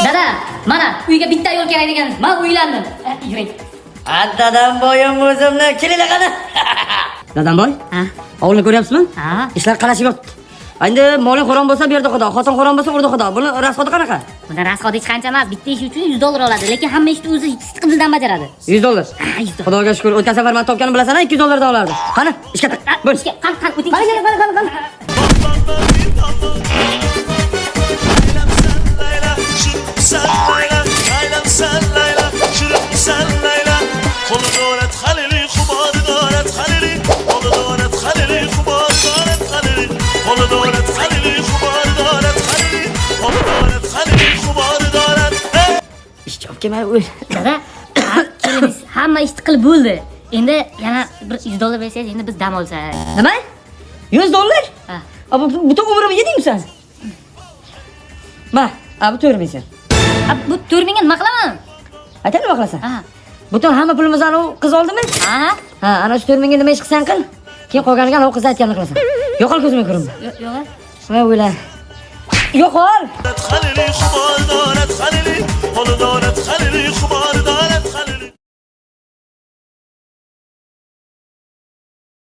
Dada, mana uyga bitta yo'l kerak ekan. Men uylandim. Yuring. Dadam boyim o'zimni kelinglar qani. Dadam boy? Ha? Ovulni ko'ryapsizmi? Ha? Ishlar qalashib yotibdi. Endi moling xo'ron bo'lsa bu yerda xudo, xotin xo'ron bo'lsa urdi xudo. Buni rasxodi qanaqa? Bunda rasxodi hech qancha emas. Bitta ish uchun $100 oladi, lekin hamma ishni o'zi sidqidildan bajaradi. $100. Ha, $100. Xudoga shukr, o'tgan safar men topganim bilasan, $200 da olardi. Qani, ishga tiq. Bo'l. Ishga qan o'ting. Qani. İş çok kemer öyle. Dada, kelimiz hamma ishni qilib bo'ldi. Endi yana bir $100 bersangiz, endi biz dam olsak. Nima? $100? Ha. Abi bütün umurumı yedin mi sen? Ma, abi törmeysen. Bu 4000 ga nima qilaman? Aytadi nima qilasan? Ha. Butun hamma pulimizni u qiz oldimi? Ha? Ha, ana shu 4000 ga nima ish qilsan qil. Keyin qolganiga o qiz aytganini qilasan. Yo'qol ko'zimga ko'rinma. Yo'q. Va o'yla. Yo'qol. خليلي خبال دارت خليلي